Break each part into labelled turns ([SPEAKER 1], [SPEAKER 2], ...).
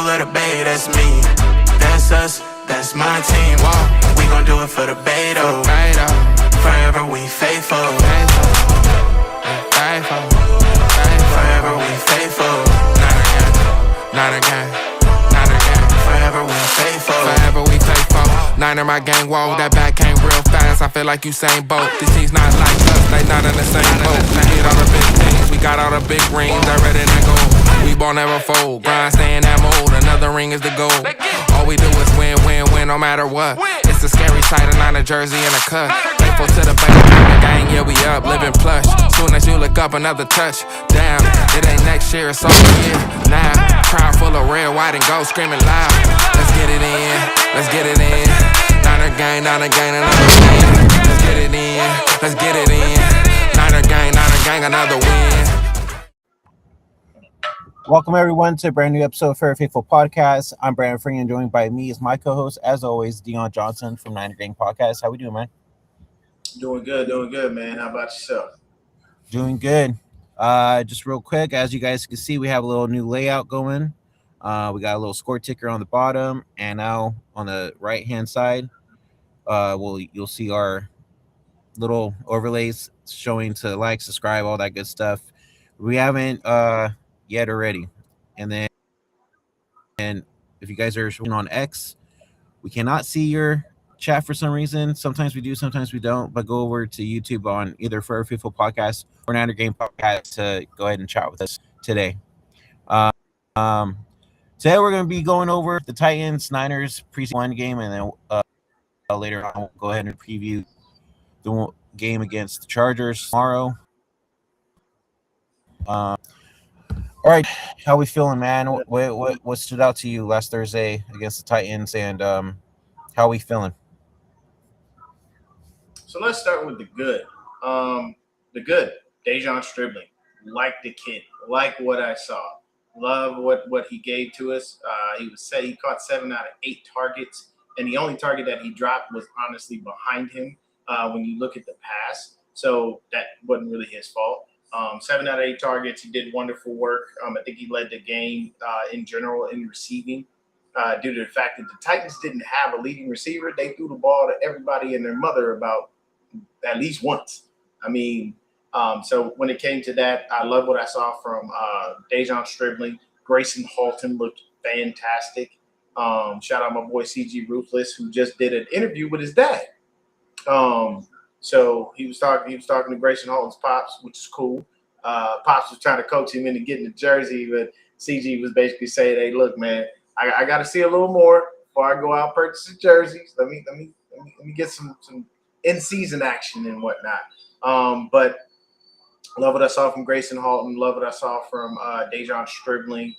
[SPEAKER 1] of the bay, that's me. That's us, that's my team. We gon' do it for the Beto. Forever we faithful. Forever we faithful.
[SPEAKER 2] Not again.
[SPEAKER 1] Forever we faithful.
[SPEAKER 2] Forever we faithful. Niner my gang, whoa, that back came real fast. I feel like Usain Bolt. These teams not like us, they not in the same boat. We get all the big things, we got all the big rings. I read it and go. We ball never fold, grind stay in that mold. Another ring is the goal. All we do is win, no matter what. It's a scary sight, a Niner jersey and a cut. Faithful to the bank, the gang, yeah we up, living plush. Soon as you look up, another touch. Damn, it ain't next year, it's over here now. Crowd full of red, white, and gold, screaming loud. Let's get it in, let's get it in. Niner gang, another win. Let's get it in, let's get it in. Niner gang, another win.
[SPEAKER 3] Welcome everyone to a brand new episode of Fair Faithful Podcast. I'm Brandon Free, and joined by me is my co-host, as always, Deon Johnson from Niner Gang Podcast. How we doing, man?
[SPEAKER 4] Doing good, man. How about yourself?
[SPEAKER 3] Doing good. Just real quick, as you guys can see, we have a little new layout going. We got a little score ticker on the bottom, and now on the right-hand side, you'll see our little overlays showing to like, subscribe, all that good stuff. We haven't yet already. And if you guys are on X, we cannot see your chat for some reason. Sometimes we do, sometimes we don't. But go over to YouTube on either For a Faithful Podcast or Niner Game Podcast to go ahead and chat with us today. Today we're going to be going over the Titans-Niners preseason game, and then later on we'll go ahead and preview the game against the Chargers tomorrow. All right, how we feeling, man? What stood out to you last Thursday against the Titans, and how we feeling?
[SPEAKER 4] So let's start with the good. Deon Stribling, like the kid, like what I saw, love what he gave to us. He caught 7 out of 8 targets, and the only target that he dropped was honestly behind him. When you look at the pass, so that wasn't really his fault. 7 out of 8 targets. He did wonderful work. I think he led the game in general in receiving due to the fact that the Titans didn't have a leading receiver. They threw the ball to everybody and their mother about at least once. So when it came to that, I love what I saw from Deon Stribling. Grayson Halton looked fantastic. Shout out my boy CG Ruthless, who just did an interview with his dad. So he was talking to Grayson Halton's pops, which is cool. Pops was trying to coach him into getting the jersey, but CG was basically saying, "Hey, look, man, I got to see a little more before I go out and purchase the jerseys. Let me get some in-season action and whatnot." But love what I saw from Grayson Halton. Love what I saw from Deon Stribling.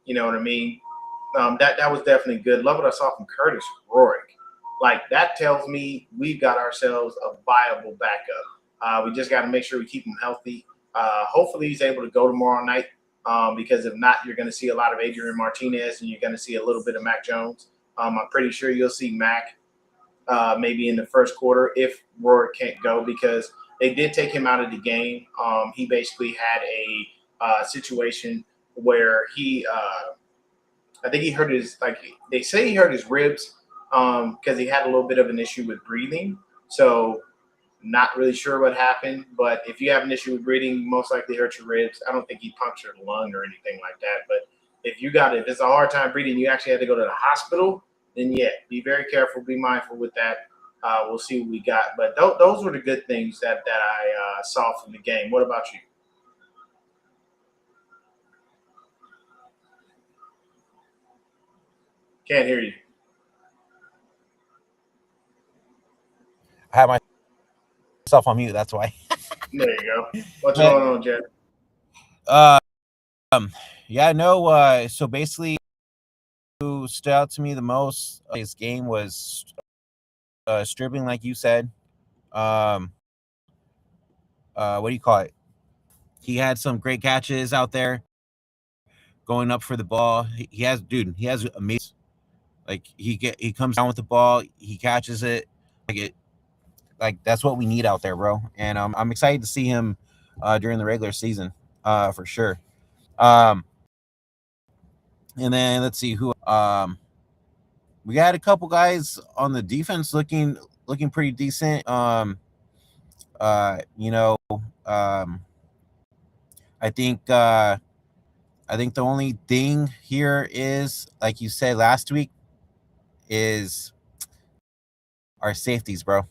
[SPEAKER 4] You know what I mean? That was definitely good. Love what I saw from Curtis Rourke. Like, that tells me we've got ourselves a viable backup. We just got to make sure we keep him healthy. Hopefully he's able to go tomorrow night because if not, you're going to see a lot of Adrian Martinez and you're going to see a little bit of Mac Jones. I'm pretty sure you'll see Mac maybe in the first quarter if Rourke can't go because they did take him out of the game. He basically had a situation where I think he hurt they say he hurt his ribs. Because he had a little bit of an issue with breathing. So not really sure what happened. But if you have an issue with breathing, you most likely hurt your ribs. I don't think he punctured a lung or anything like that. But if it's a hard time breathing, you actually had to go to the hospital, then yeah, be very careful, be mindful with that. We'll see what we got. But those were the good things that I saw from the game. What about you? Can't hear you.
[SPEAKER 3] I have myself on mute, that's why.
[SPEAKER 4] There you go. What's going on, Jed?
[SPEAKER 3] So basically, who stood out to me the most his game was Stribling, like you said. What do you call it? He had some great catches out there going up for the ball. He has amazing. Like he comes down with the ball, he catches it. Like that's what we need out there, bro. And I'm excited to see him during the regular season, for sure. And then let's see who. We got a couple guys on the defense looking pretty decent. You know, I think the only thing here is, like you said last week, is our safeties, bro.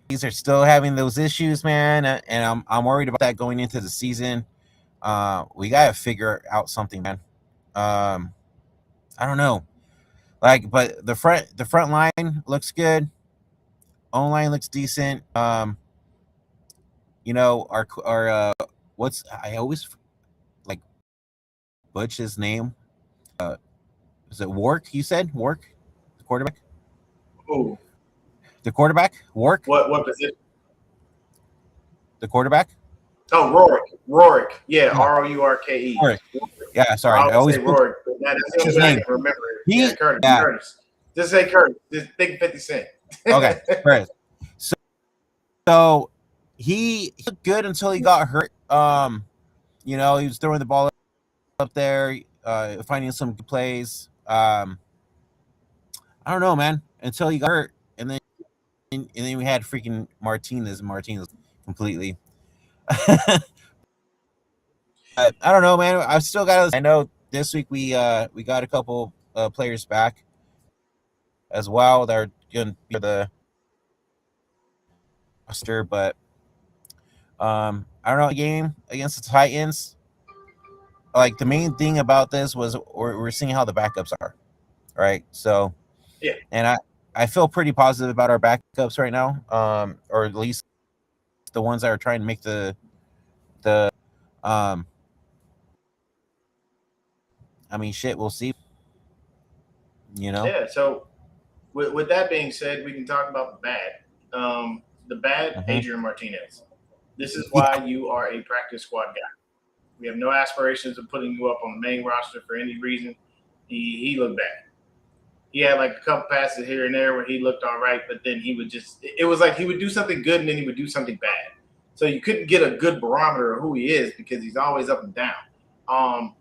[SPEAKER 3] These are still having those issues, man, and I'm worried about that going into the season. We gotta figure out something, man. I don't know, like, but the front line looks good. O line looks decent. You know, our what's I always like Butch's name. Is it Wark? You said Wark, the quarterback.
[SPEAKER 4] Who?
[SPEAKER 3] The quarterback, Wark,
[SPEAKER 4] What position?
[SPEAKER 3] the quarterback.
[SPEAKER 4] Oh, Rorik. Yeah,
[SPEAKER 3] Yeah,
[SPEAKER 4] Rourke.
[SPEAKER 3] Wark. Yeah,
[SPEAKER 4] I
[SPEAKER 3] sorry. I
[SPEAKER 4] always
[SPEAKER 3] always
[SPEAKER 4] say
[SPEAKER 3] put
[SPEAKER 4] Rorik, but that's the only
[SPEAKER 3] his
[SPEAKER 4] way I
[SPEAKER 3] name.
[SPEAKER 4] can remember it.
[SPEAKER 3] He,
[SPEAKER 4] Yeah, Curtis.
[SPEAKER 3] yeah,
[SPEAKER 4] Curtis. Just say Curtis. Just think 50 Cent.
[SPEAKER 3] okay, right. So he looked good until he got hurt. You know, he was throwing the ball up there, finding some good plays. I don't know, man. Until he got hurt, and then we had freaking Martinez completely. I don't know, man. I've still got. I know this week we got a couple players back as well that are going to be the roster, but I don't know. The game against the Titans, like, the main thing about this was we're seeing how the backups are, right? So,
[SPEAKER 4] Yeah.
[SPEAKER 3] and I feel pretty positive about our backups right now, or at least the ones that are trying to make the um. I mean, shit. We'll see. You know.
[SPEAKER 4] Yeah. So with that being said, we can talk about the bad. The bad,
[SPEAKER 3] Mm-hmm.
[SPEAKER 4] Adrian Martinez. This is
[SPEAKER 3] Yeah.
[SPEAKER 4] why you are a practice squad guy. We have no aspirations of putting you up on the main roster for any reason. He looked bad. He had like a couple passes here and there where he looked all right, but then he would it was like he would do something good and then he would do something bad. So you couldn't get a good barometer of who he is because he's always up and down.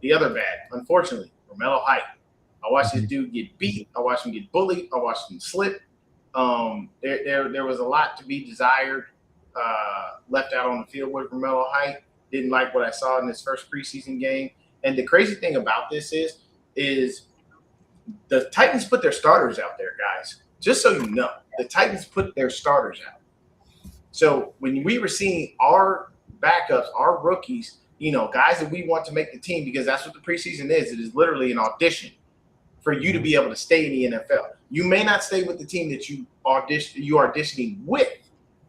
[SPEAKER 4] The other bad, unfortunately, Romello Height. I watched this dude get beat. I watched him get bullied. I watched him slip. There was a lot to be desired left out on the field with Romello Height. Didn't like what I saw in his first preseason game. And the crazy thing about this is the Titans put their starters out there, guys. Just so you know, the Titans put their starters out. So when we were seeing our backups, our rookies, you know, guys that we want to make the team, because that's what the preseason is. It is literally an audition for you to be able to stay in the NFL. You may not stay with the team that you are auditioning with,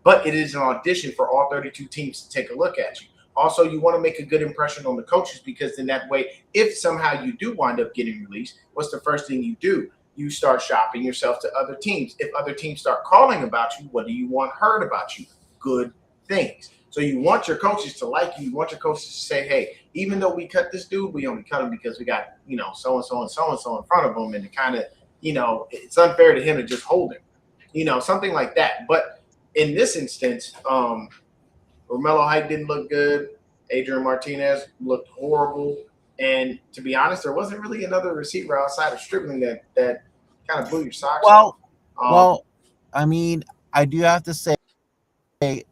[SPEAKER 4] but it is an audition for all 32 teams to take a look at you. Also, you want to make a good impression on the coaches, because in that way, if somehow you do wind up getting released, what's the first thing you do? You start shopping yourself to other teams. If other teams start calling about you, what do you want heard about you? Good things. So you want your coaches to like you. You want your coaches to say, hey, even though we cut this dude, we only cut him because we got, you know, so-and-so and so-and-so in front of him. And to kind of, you know, it's unfair to him to just hold him, you know, something like that. But in this instance, Romello Height didn't look good. Adrian Martinez looked horrible. And to be honest, there wasn't really another receiver outside of Stripling that kind of blew your socks off.
[SPEAKER 3] Well, I mean, I do have to say,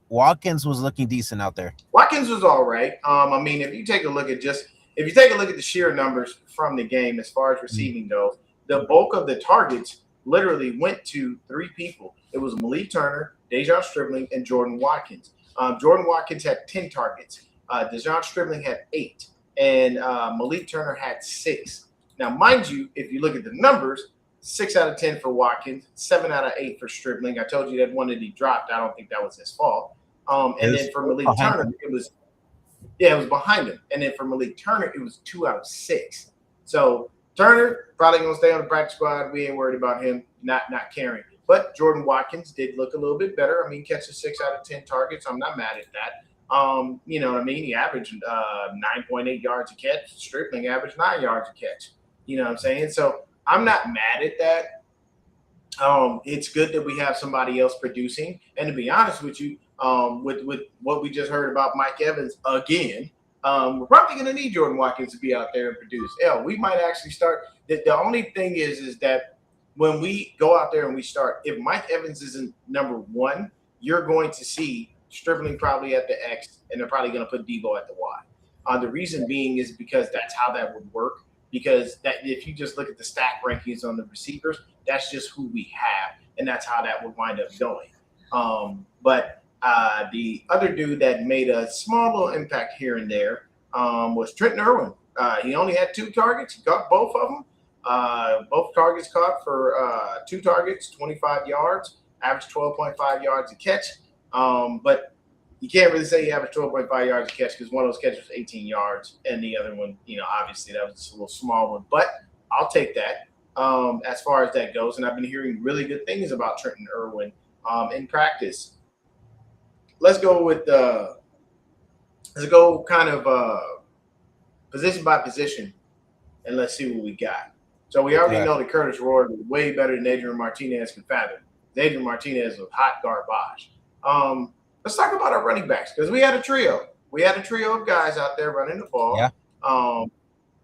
[SPEAKER 3] Watkins was looking decent out there.
[SPEAKER 4] Watkins was all right. I mean, if you take a look at the sheer numbers from the game as far as receiving goes, the bulk of the targets literally went to three people. It was Malik Turner, Dejon Stribling, and Jordan Watkins. Jordan Watkins had 10 targets. Dejon Stribling had 8, and Malik Turner had 6. Now, mind you, if you look at the numbers, 6 out of 10 for Watkins, 7 out of 8 for Stribling. I told you that one that he dropped. I don't think that was his fault. And then for Malik Turner, it was behind him. And then for Malik Turner, it was 2 out of 6. So Turner probably gonna stay on the practice squad. We ain't worried about him not carrying. But Jordan Watkins did look a little bit better. I mean, catches 6 out of 10 targets. I'm not mad at that. You know what I mean? He averaged 9.8 yards a catch. Stripling averaged 9 yards a catch. You know what I'm saying? So I'm not mad at that. It's good that we have somebody else producing. And to be honest with you, with what we just heard about Mike Evans again, We're probably going to need Jordan Watkins to be out there and produce. Hell, we might actually start. The only thing is that when we go out there and we start, if Mike Evans isn't number one, you're going to see Stripling probably at the X, and they're probably going to put Debo at the Y. The reason being is because that's how that would work. Because that if you just look at the stack rankings on the receivers, that's just who we have, and that's how that would wind up going. But the other dude that made a small little impact here and there was Trenton Irwin. He only had 2 targets. He got both of them. Both targets caught for 2 targets, 25 yards, average 12.5 yards a catch. But you can't really say he averaged 12.5 yards a catch because one of those catches was 18 yards, and the other one, obviously that was just a little small one. But I'll take that as far as that goes. And I've been hearing really good things about Trenton Irwin in practice. Let's go with kind of position by position, and let's see what we got. So we already know that Curtis Roy was way better than Adrian Martinez can fathom. Adrian Martinez was hot garbage. Let's talk about our running backs because we had a trio. We had a trio of guys out there running the ball.
[SPEAKER 3] Yeah.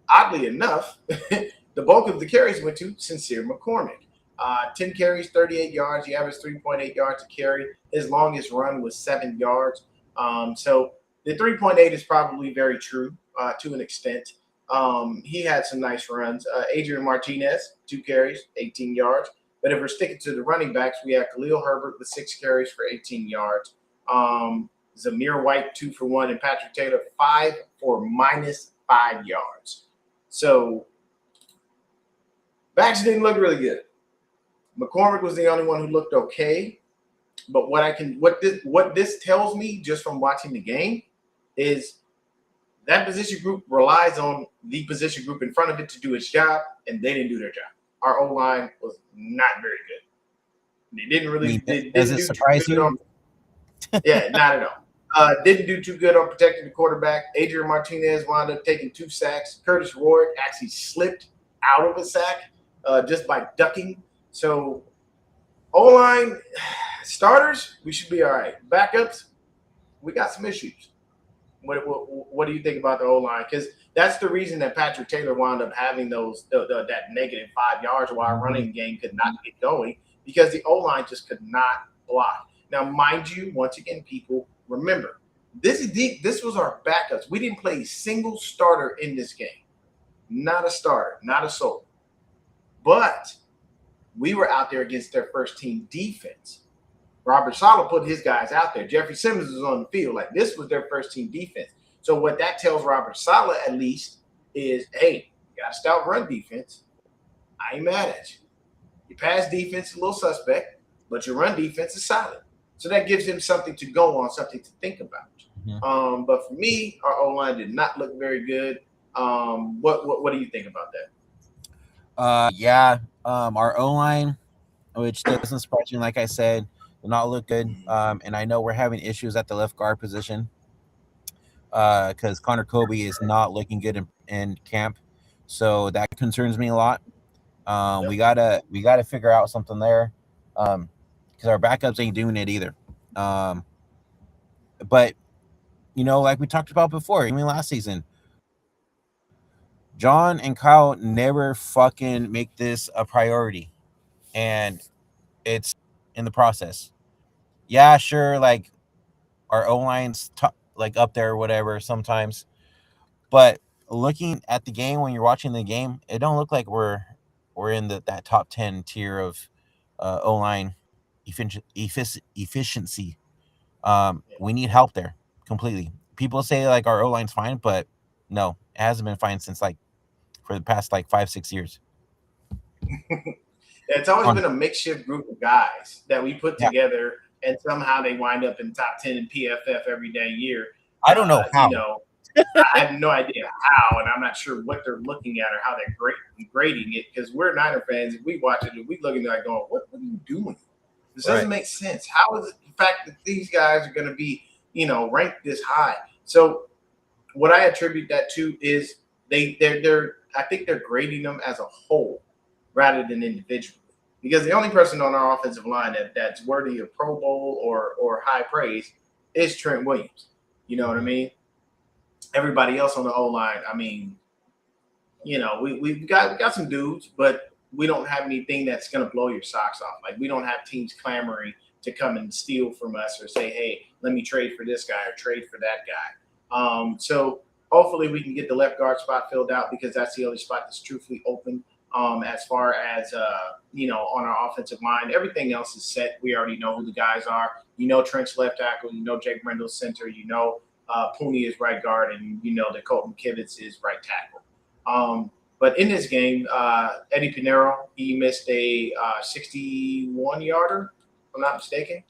[SPEAKER 4] Oddly enough, the bulk of the carries went to Sincere McCormick. 10 carries, 38 yards. He averaged 3.8 yards a carry. His longest run was 7 yards. So the 3.8 is probably very true to an extent. He had some nice runs. Adrian Martinez, 2 carries, 18 yards. But if we're sticking to the running backs, we have Khalil Herbert with 6 carries for 18 yards. Zamir White, 2 for 1, and Patrick Taylor, 5 for -5 yards. So backs didn't look really good. McCormick was the only one who looked okay. But what this tells me just from watching the game is that position group relies on the position group in front of it to do its job, and they didn't do their job. Our O-line was not very good. They didn't really.
[SPEAKER 3] Does it surprise you?
[SPEAKER 4] Yeah, not at all. Didn't do too good on protecting the quarterback. Adrian Martinez wound up taking 2 sacks. Curtis Roy actually slipped out of a sack just by ducking. So O-line starters, we should be all right. Backups, we got some issues. What do you think about the O-line? Because that's the reason that Patrick Taylor wound up having that negative 5 yards while our running game could not get going because the O-line just could not block. Now, mind you, once again, people, remember, this was our backups. We didn't play a single starter in this game. Not a starter, not a soul. But we were out there against their first-team defense. Robert Saleh put his guys out there. Jeffrey Simmons was on the field. Like, this was their first-team defense. So what that tells Robert Saleh, at least, is, hey, you got a stout run defense. I ain't mad at you. Your pass defense is a little suspect, but your run defense is solid. So that gives him something to go on, something to think about. Mm-hmm. But for me, our O-line did not look very good. What do you think about that?
[SPEAKER 3] Our O-line, which doesn't surprise me, like I said, did not look good. And I know we're having issues at the left guard position because Connor Kobe is not looking good in camp. So that concerns me a lot. We gotta figure out something there. Because our backups ain't doing it either. But, like we talked about before, even last season, John and Kyle never fucking make this a priority. And it's in the process. Yeah, sure, like, our O-line's up there or whatever sometimes. But looking at the game, when you're watching the game, it don't look like we're in that top 10 tier of O-line efficiency. We need help there completely. People say like our O-line's fine, but no, it hasn't been fine since for the past 5-6 years.
[SPEAKER 4] It's always been a makeshift group of guys that we put together, and somehow they wind up in top 10 in PFF every damn year.
[SPEAKER 3] I don't know how.
[SPEAKER 4] I have no idea how, and I'm not sure what they're looking at or how they're grading it, because we're Niner fans. If we watch it, we looking at it going, what are you doing? This doesn't make sense. How is it the fact that these guys are going to be, ranked this high? So what I attribute that to is I think they're grading them as a whole rather than individually. Because the only person on our offensive line that's worthy of Pro Bowl or high praise is Trent Williams. You know what I mean? everybody else on the O line, I mean, we've got some dudes, but we don't have anything that's going to blow your socks off. Like, we don't have teams clamoring to come and steal from us or say, hey, let me trade for this guy or trade for that guy. So hopefully we can get the left guard spot filled out, because that's the only spot that's truthfully open. As far as, on our offensive line, everything else is set. We already know who the guys are. Trent's left tackle. Jake Brendle's center. Pooney is right guard, and that Colton Kivitz is right tackle. But in this game, Eddie Pinero, he missed a 61-yarder, if I'm not mistaken.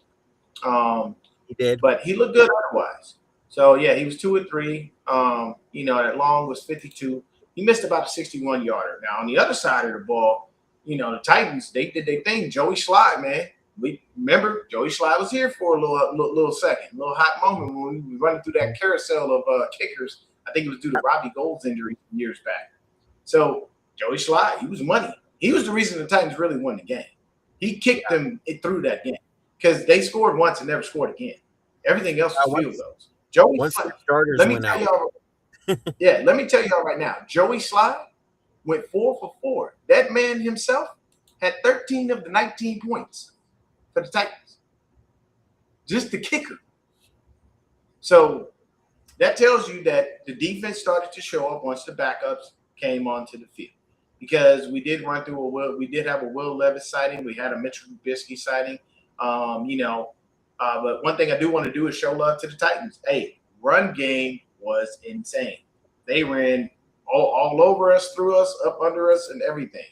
[SPEAKER 3] He did.
[SPEAKER 4] But he looked good otherwise. So, yeah, he was 2 of 3. That long was 52. He missed about a 61-yarder. Now, on the other side of the ball, the Titans, they did their thing. Joey Slye, man. We remember Joey Slye was here for a little second, a little hot moment when we were running through that carousel of kickers. I think it was due to Robbie Gould's injury years back. So Joey Slye, he was money. He was the reason the Titans really won the game. He kicked them through that game, because they scored once and never scored again. Everything else was field goals. Joey Slye, let me tell y'all. Yeah, let me tell y'all right now. Joey Slye went 4 for 4. That man himself had 13 of the 19 points for the Titans. Just the kicker. So that tells you that the defense started to show up once the backups came onto the field. Because we did run through we did have a Will Levis sighting. We had a Mitchell Trubisky sighting. But one thing I do want to do is show love to the Titans. Hey, run game was insane. They ran all over us, through us, up under us, and everything.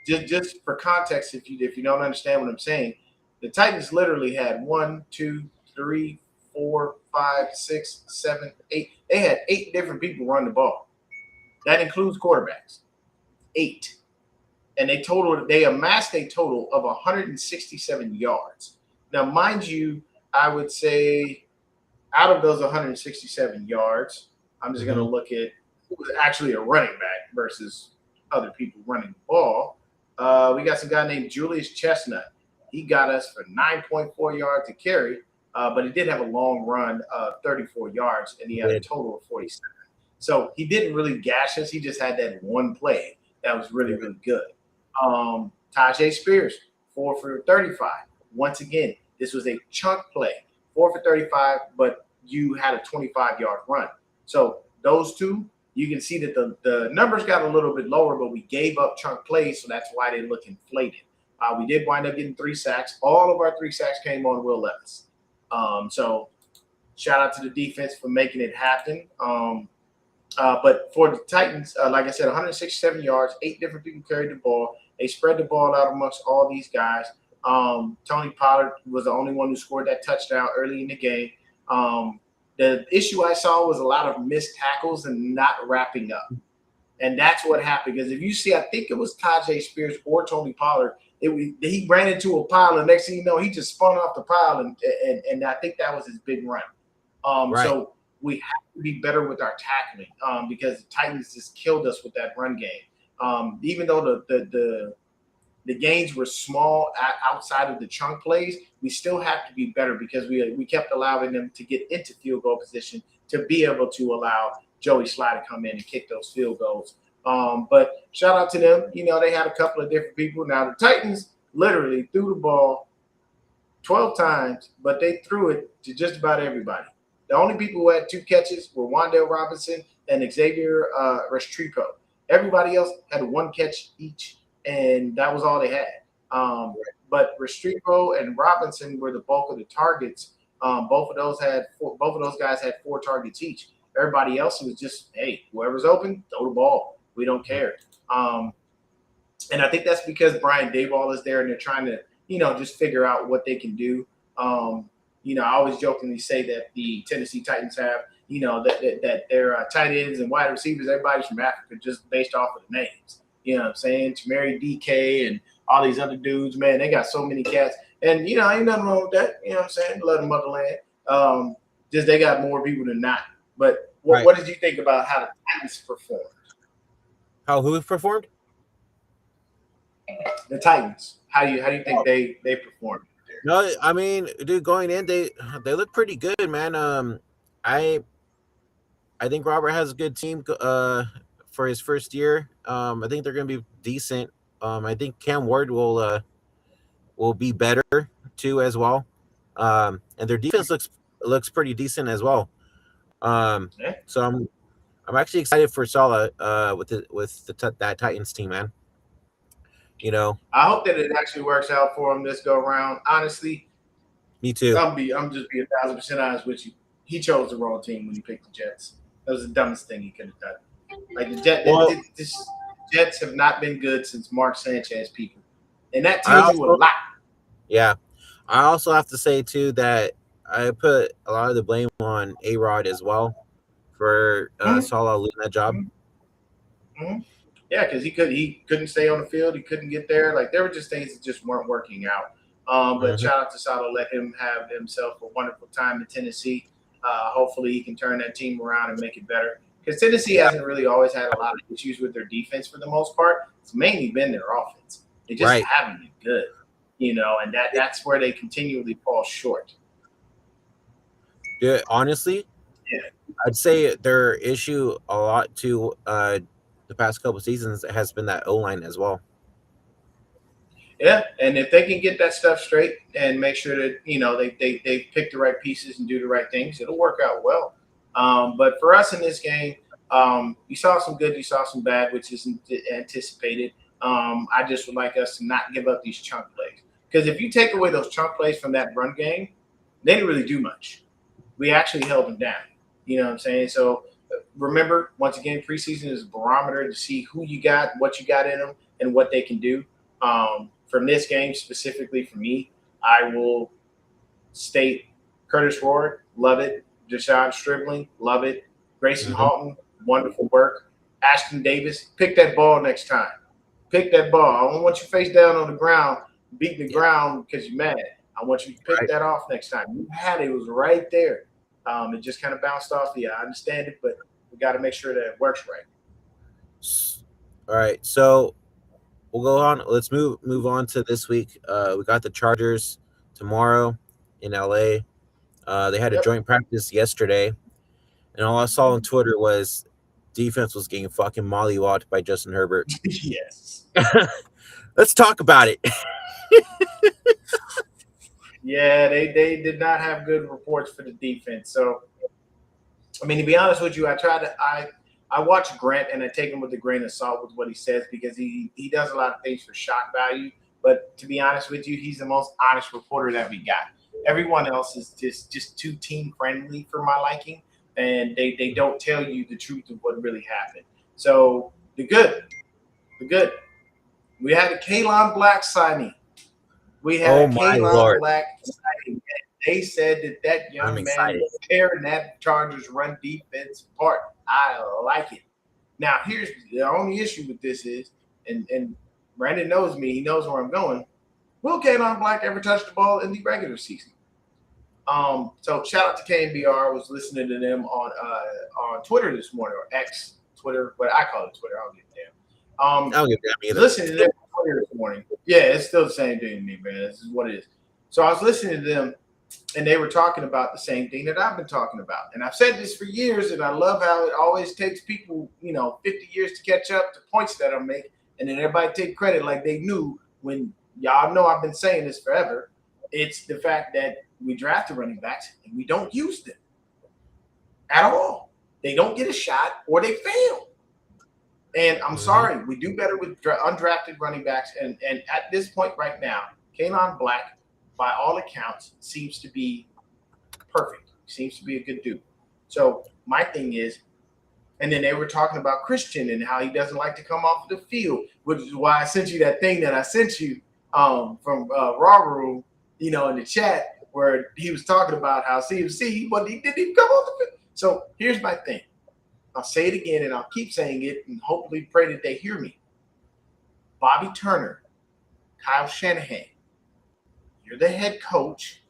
[SPEAKER 4] Just for context, if you don't understand what I'm saying, the Titans literally had 1, 2, 3, 4, 5, 6, 7, 8. They had 8 different people run the ball. That includes quarterbacks. 8. And they amassed a total of 167 yards. Now, mind you, I would say out of those 167 yards, I'm just going to look at who was actually a running back versus other people running the ball. We got some guy named Julius Chestnut. He got us for 9.4 yards to carry, but he did have a long run of 34 yards, and he had a total of 47. So he didn't really gash us. He just had that one play that was really, really good. Tajay Spears, 4 for 35. Once again, this was a chunk play, 4 for 35, but you had a 25-yard run. So those two, you can see that the numbers got a little bit lower, but we gave up chunk plays, so that's why they look inflated. We did wind up getting 3 sacks. All of our 3 sacks came on Will Levis. So shout out to the defense for making it happen. But for the Titans, like I said, 167 yards, 8 different people carried the ball. They spread the ball out amongst all these guys. Tony Pollard was the only one who scored that touchdown early in the game. The issue I saw was a lot of missed tackles and not wrapping up. And that's what happened. Because if you see, I think it was Tajay Spears or Tony Pollard, he ran into a pile, and next thing you know, he just spun off the pile, and I think that was his big run.
[SPEAKER 3] Right.
[SPEAKER 4] So we have to be better with our tackling because the Titans just killed us with that run game. Even though the gains were small outside of the chunk plays, we still have to be better because we kept allowing them to get into field goal position to be able to allow Joey Slye to come in and kick those field goals. But shout out to them. They had a couple of different people. Now, the Titans literally threw the ball 12 times, but they threw it to just about everybody. The only people who had 2 catches were Wan'Dale Robinson and Xavier Restrepo. Everybody else had 1 catch each, and that was all they had. But Restrepo and Robinson were the bulk of the targets. Both of those guys had 4 targets each. Everybody else was just, hey, whoever's open, throw the ball. We don't care. And I think that's because Brian Daboll is there, and they're trying to, just figure out what they can do. I always jokingly say that the Tennessee Titans have, that their tight ends and wide receivers, everybody's from Africa just based off of the names. You know what I'm saying? Tamari DK and all these other dudes, man, they got so many cats. And, ain't nothing wrong with that. You know what I'm saying? Love the motherland. Just they got more people than not. But what did you think about how the Titans performed?
[SPEAKER 3] Who performed?
[SPEAKER 4] The Titans. How do you think they performed there?
[SPEAKER 3] No, I mean, dude, going in, they look pretty good, man. I think Robert has a good team for his first year. I think they're going to be decent. I think Cam Ward will be better too as well. And their defense looks pretty decent as well.
[SPEAKER 4] Yeah.
[SPEAKER 3] So I'm actually excited for Salah with that Titans team, man. You know,
[SPEAKER 4] I hope that it actually works out for him this go around. Honestly,
[SPEAKER 3] me too.
[SPEAKER 4] I'm just being 1,000% honest with you. He chose the wrong team when he picked the Jets. That was the dumbest thing he could have done. Like the Jets have not been good since Mark Sanchez people, and that tells you a lot.
[SPEAKER 3] Yeah, I also have to say too that I put a lot of the blame on A-Rod as well for Salah losing that job.
[SPEAKER 4] Mm-hmm. Yeah, because he couldn't stay on the field. He couldn't get there. Like there were just things that just weren't working out. But shout out to Salah, let him have himself a wonderful time in Tennessee. Hopefully he can turn that team around and make it better. Because Tennessee hasn't really always had a lot of issues with their defense for the most part. It's mainly been their offense. They just haven't been good, and that's where they continually fall short.
[SPEAKER 3] Yeah, honestly, I'd say their issue a lot to the past couple seasons has been that O-line as well.
[SPEAKER 4] Yeah, and if they can get that stuff straight and make sure that they pick the right pieces and do the right things, it'll work out well. But for us in this game, you saw some good, you saw some bad, which isn't anticipated. I just would like us to not give up these chunk plays, because if you take away those chunk plays from that run game, they didn't really do much. We actually held them down. You know what I'm saying? So remember, once again, preseason is a barometer to see who you got, what you got in them, and what they can do. From this game specifically for me, I will state Curtis Roard, love it. Deshaun Stribling, love it. Grayson Halton, wonderful work. Ashton Davis, pick that ball next time. Pick that ball. I don't want you face down on the ground, beating the ground because you're mad. I want you to pick that off next time. You had it. It was right there. It just kind of bounced off you. I understand it, but we got to make sure that it works right.
[SPEAKER 3] All right, so we'll go on. Let's move on to this week. We got the Chargers tomorrow in LA. They had a joint practice yesterday, and all I saw on Twitter was defense was getting fucking mollywopped by Justin Herbert.
[SPEAKER 4] Yes.
[SPEAKER 3] Let's talk about it.
[SPEAKER 4] Yeah, they did not have good reports for the defense. So, I mean, to be honest with you, I watch Grant and I take him with a grain of salt with what he says, because he does a lot of things for shock value. But to be honest with you, he's the most honest reporter that we got. Everyone else is just too team friendly for my liking, and they don't tell you the truth of what really happened. So the good. We had a Kalon Black signing. We had a Kalon Black signing. They said that young man was tearing that Chargers run defense apart. I like it. Now, here's the only issue with this is, and Brandon knows me, he knows where I'm going. Will Kalon Black ever touch the ball in the regular season? So shout out to KNBR. I was listening to them on Twitter this morning, or X, Twitter, but I call it Twitter. I don't give a damn.
[SPEAKER 3] I don't give a damn either.
[SPEAKER 4] Listening to them on Twitter this morning. Yeah, it's still the same thing to me, man. This is what it is. So I was listening to them, and they were talking about the same thing that I've been talking about. And I've said this for years, and I love how it always takes people, 50 years to catch up to points that I make, and then everybody take credit like they knew when y'all know I've been saying this forever. It's the fact that we draft the running backs and we don't use them at all. They don't get a shot or they fail. And I'm sorry, we do better with undrafted running backs. And at this point right now, Kalon Black, by all accounts, seems to be perfect. Seems to be a good dude. So my thing is, and then they were talking about Christian and how he doesn't like to come off the field, which is why I sent you that thing that I sent you from Raw Room, in the chat, where he was talking about how CMC, but he didn't even come off the field. So here's my thing. I'll say it again, and I'll keep saying it, and hopefully pray that they hear me. Bobby Turner, Kyle Shanahan, you're the head coach.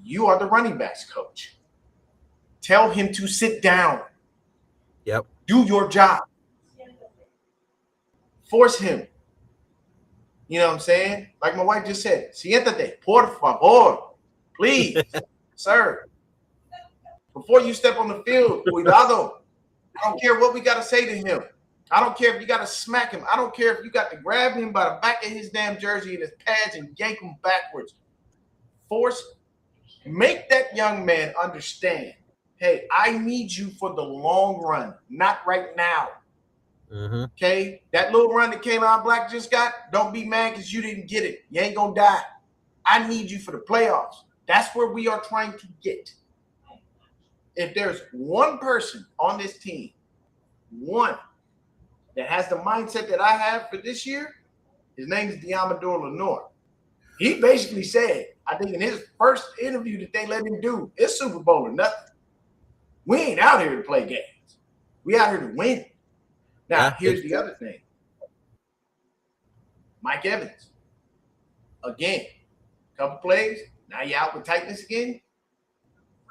[SPEAKER 4] You are the running backs coach. Tell him to sit down.
[SPEAKER 3] Yep.
[SPEAKER 4] Do your job. Force him. You know what I'm saying? Like my wife just said, siéntate, por favor. Please, sir. Before you step on the field, cuidado. I don't care what we got to say to him. I don't care if you got to smack him. I don't care if you got to grab him by the back of his damn jersey and his pads and yank him backwards. Make that young man understand, hey, I need you for the long run, not right now.
[SPEAKER 3] Mm-hmm.
[SPEAKER 4] Okay? That little run that Kayla Black just got, don't be mad because you didn't get it. You ain't going to die. I need you for the playoffs. That's where we are trying to get. If there's one person on this team, one, that has the mindset that I have for this year, his name is Deon Lenore. He basically said, I think in his first interview that they let him do, it's Super Bowl or nothing. We ain't out here to play games. We out here to win. Now, here's the other thing. Mike Evans. Again, couple plays. Now you're out with tightness again.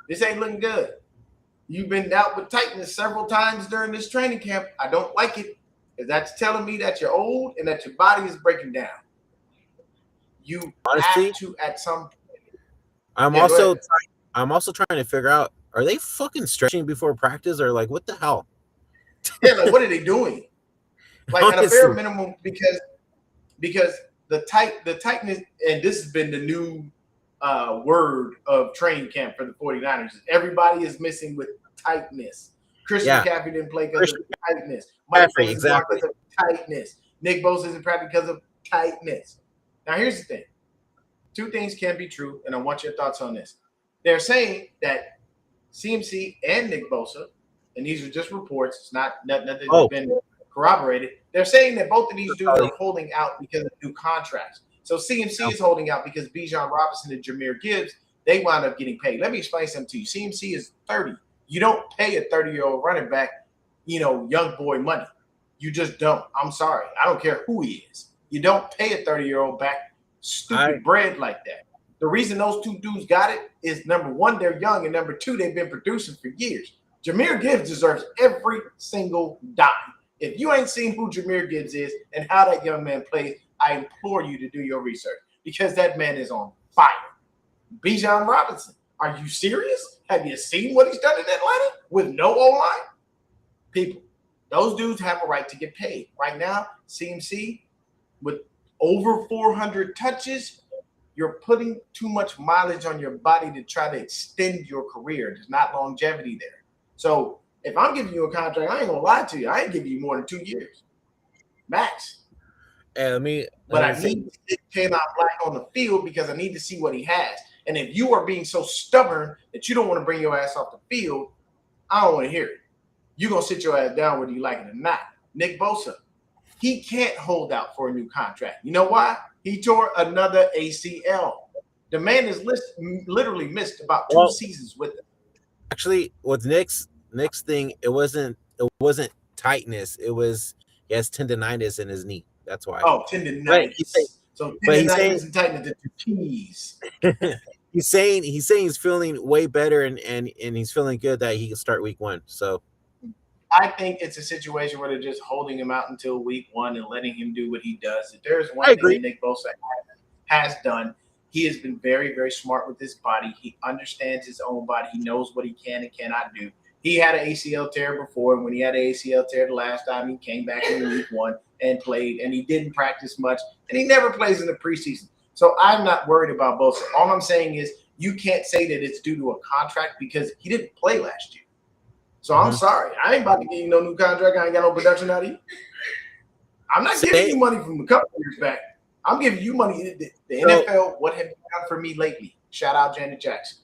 [SPEAKER 4] This ain't looking good. You've been out with tightness several times during this training camp. I don't like it. Because that's telling me that you're old and that your body is breaking down. You have to at some point.
[SPEAKER 3] I'm also trying to figure out, are they fucking stretching before practice or like what the hell?
[SPEAKER 4] Yeah, like what are they doing? Like at a bare minimum, because the tightness, and this has been the new word of training camp for the 49ers. Everybody is missing with tightness. Christian McCaffrey didn't play because of tightness. Mike Bosa because of tightness. Nick Bosa isn't practicing because of tightness. Now, here's the thing. Two things can be true, and I want your thoughts on this. They're saying that CMC and Nick Bosa, and these are just reports, it's not nothing that's been corroborated. They're saying that both of these dudes are holding out because of new contracts. So CMC is holding out because Bijan Robinson and Jahmyr Gibbs, they wound up getting paid. Let me explain something to you. CMC is 30. You don't pay a 30-year-old running back, young boy money. You just don't. I'm sorry. I don't care who he is. You don't pay a 30-year-old back stupid bread like that. The reason those two dudes got it is, number one, they're young, and number two, they've been producing for years. Jahmyr Gibbs deserves every single dime. If you ain't seen who Jahmyr Gibbs is and how that young man plays, I implore you to do your research because that man is on fire. Bijan Robinson, are you serious? Have you seen what he's done in Atlanta with no O-line? People, those dudes have a right to get paid. Right now, CMC, with over 400 touches, you're putting too much mileage on your body to try to extend your career. There's not longevity there. So if I'm giving you a contract, I ain't going to lie to you. I ain't giving you more than 2 years. Max.
[SPEAKER 3] Hey,
[SPEAKER 4] I need to get Kayla Black on the field because I need to see what he has. And if you are being so stubborn that you don't want to bring your ass off the field, I don't want to hear it. You're going to sit your ass down whether you like it or not. Nick Bosa, he can't hold out for a new contract. You know why? He tore another ACL. The man has literally missed about 2 seasons with it.
[SPEAKER 3] Actually, with Nick's thing, it wasn't tightness. It was he has tendonitis in his knee. That's why.
[SPEAKER 4] Oh, tendonitis. So tendonitis and tightness are two keys.
[SPEAKER 3] He's saying he's feeling way better and he's feeling good that he can start week 1. So
[SPEAKER 4] I think it's a situation where they're just holding him out until week 1 and letting him do what he does. If there's one thing that Nick Bosa has done, he has been very, very smart with his body. He understands his own body. He knows what he can and cannot do. He had an ACL tear before, and when he had an ACL tear the last time, he came back in week 1 and played, and he didn't practice much, and he never plays in the preseason. So I'm not worried about Bosa. All I'm saying is you can't say that it's due to a contract because he didn't play last year. So I'm sorry. I ain't about to give you no new contract. I ain't got no production out of you. I'm not giving you money from a couple years back. I'm giving you money. The NFL, what have you done for me lately? Shout out Janet Jackson.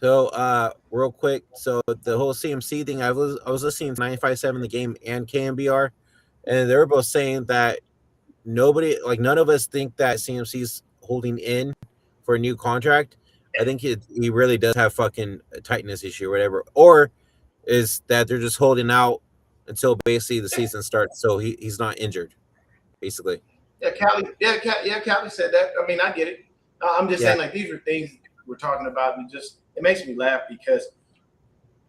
[SPEAKER 3] So real quick, so the whole CMC thing, I was listening to 95.7 The Game and KMBR, and they were both saying that none of us think that CMC's holding in for a new contract. I think he really does have fucking a tightness issue or whatever, or is that they're just holding out until basically the season starts, so he's not injured, basically.
[SPEAKER 4] Yeah, Callie said that. I mean, I get it. I'm just saying, like, these are things we're talking about. It makes me laugh because,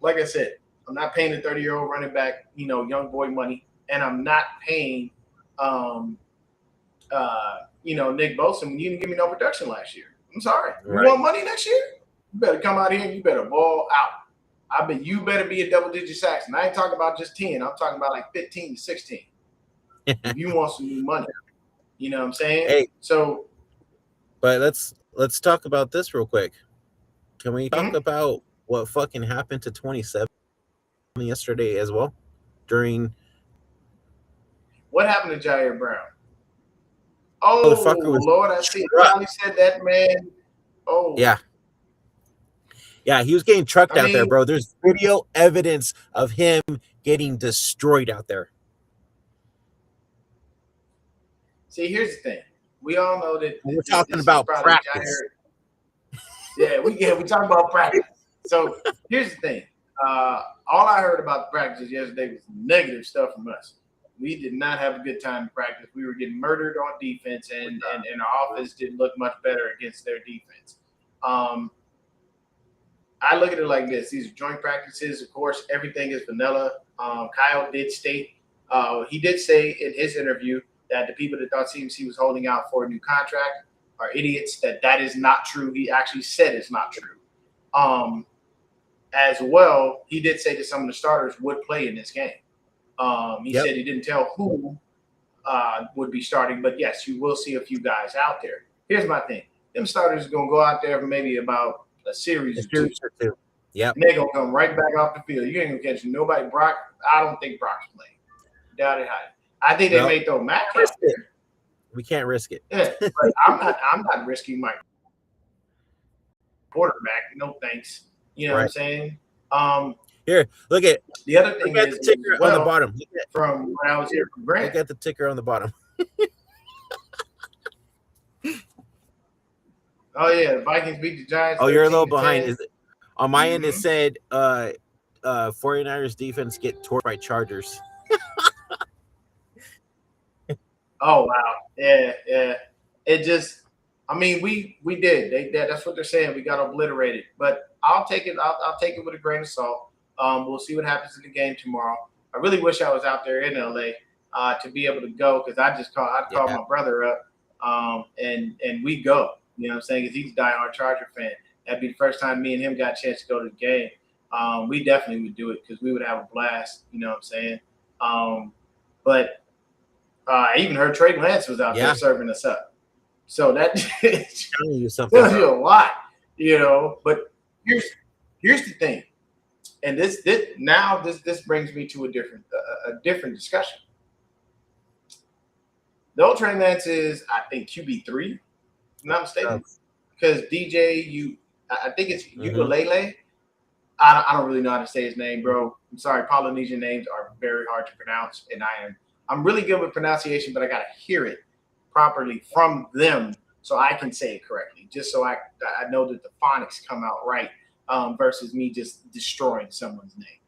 [SPEAKER 4] like I said, I'm not paying a 30-year-old running back, young boy money, and I'm not paying, Nick Bosa when you didn't give me no production last year. I'm sorry. You want money next year? You better come out here and you better ball out. I bet you better be a double-digit sacks. And I ain't talking about just 10. I'm talking about like 15 to 16. If you want some new money. You know what I'm saying?
[SPEAKER 3] Hey,
[SPEAKER 4] so
[SPEAKER 3] but let's talk about this real quick. Can we talk about what fucking happened to 27 yesterday as well?
[SPEAKER 4] What happened to Jair Brown? Oh, Lord, I see. Probably said that, man. Oh.
[SPEAKER 3] Yeah, he was getting trucked out there, bro. There's video evidence of him getting destroyed out there.
[SPEAKER 4] See, here's the thing. We all know that
[SPEAKER 3] we're talking about practice.
[SPEAKER 4] We talking about practice. So here's the thing. All I heard about the practices yesterday was negative stuff from us. We did not have a good time in practice. We were getting murdered on defense, and our offense didn't look much better against their defense. I look at it like this. These are joint practices. Of course, everything is vanilla. Kyle did state, he did say in his interview that the people that thought CMC was holding out for a new contract are idiots, that is not true. He actually said it's not true. As well, he did say that some of the starters would play in this game. He said he didn't tell who would be starting, but yes, you will see a few guys out there. Here's my thing. Them starters are going to go out there for maybe about a series or two.
[SPEAKER 3] Yep.
[SPEAKER 4] And they're going to come right back off the field. You ain't going to catch nobody. Brock, I don't think Brock's playing. Doubt it highly. I think they may throw Mac out there.
[SPEAKER 3] We can't risk it.
[SPEAKER 4] Yeah, but I'm not risking my quarterback. No thanks. You know what I'm saying?
[SPEAKER 3] Here, look at
[SPEAKER 4] the other thing
[SPEAKER 3] is the ticker on the bottom.
[SPEAKER 4] From when I was here from Grant.
[SPEAKER 3] Look at the ticker on the bottom.
[SPEAKER 4] Oh yeah, the Vikings beat the Giants.
[SPEAKER 3] Oh, you're a little behind. Is it, on my end it said 49ers defense get torched by Chargers.
[SPEAKER 4] Oh wow. Yeah. It just, I mean, we did. That's what they're saying. We got obliterated. But I'll take it. I'll take it with a grain of salt. We'll see what happens in the game tomorrow. I really wish I was out there in LA to be able to go, because I'd call my brother up and we go. You know what I'm saying? Because he's a diehard Charger fan. That'd be the first time me and him got a chance to go to the game. We definitely would do it because we would have a blast. You know what I'm saying? But I even heard Trey Lance was out there serving us up. So that tells you a lot, you know. But here's the thing, and this brings me to a different discussion. Though Trey Lance is, I think, QB3, if I'm not mistaken, because DJ, I think it's Ukulele. I don't really know how to say his name, bro. I'm sorry. Polynesian names are very hard to pronounce, and I'm really good with pronunciation, but I gotta hear it properly from them so I can say it correctly, just so I know that the phonics come out right, versus me just destroying someone's name.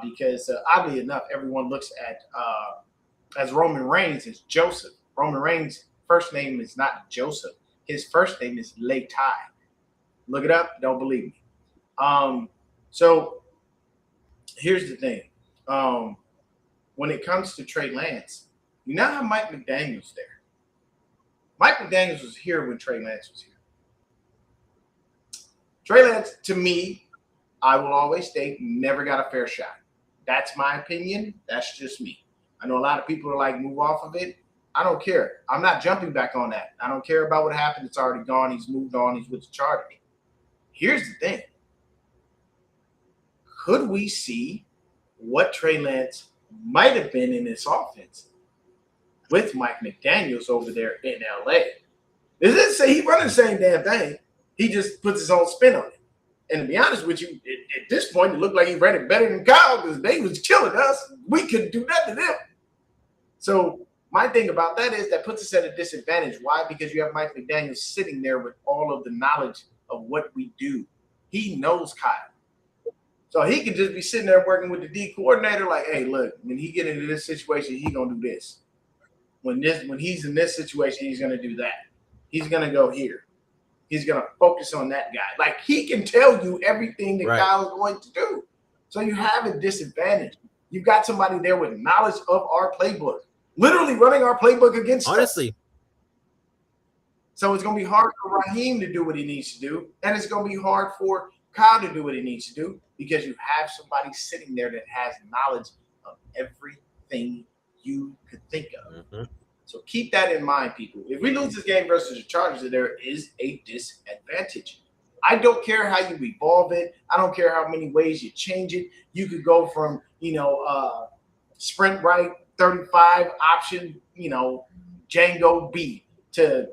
[SPEAKER 4] Because oddly enough, everyone looks at as Roman Reigns as Joseph. Roman Reigns' first name is not Joseph. His first name is Leitai. Look it up. Don't believe me. So here's the thing. When it comes to Trey Lance, you know how Mike McDaniel's there. Mike McDaniels was here when Trey Lance was here. Trey Lance, to me, I will always state, never got a fair shot. That's my opinion. That's just me. I know a lot of people are like, move off of it. I don't care. I'm not jumping back on that. I don't care about what happened. It's already gone. He's moved on. He's with the Chargers. Here's the thing. Could we see what Trey Lance might have been in this offense with Mike McDaniels over there in LA? Does it say he running the same damn thing? He just puts his own spin on it. And to be honest with you, at this point, it looked like he ran it better than Kyle because they was killing us. We couldn't do that to them. So my thing about that is that puts us at a disadvantage. Why? Because you have Mike McDaniels sitting there with all of the knowledge of what we do. He knows Kyle. So he could just be sitting there working with the D coordinator like, hey, look, when he get into this situation, he going to do this. When he's in this situation, he's going to do that. He's going to go here. He's going to focus on that guy. Like, he can tell you everything that Kyle's going to do. So you have a disadvantage. You've got somebody there with knowledge of our playbook, literally running our playbook against us. So it's going to be hard for Raheem to do what he needs to do, and it's going to be hard for Kyle to do what he needs to do because you have somebody sitting there that has knowledge of everything you could think of.
[SPEAKER 3] Mhm.
[SPEAKER 4] So keep that in mind, people. If we lose this game versus the Chargers, there is a disadvantage. I don't care how you evolve it. I don't care how many ways you change it. You could go from, sprint right, 35 option, Django B to,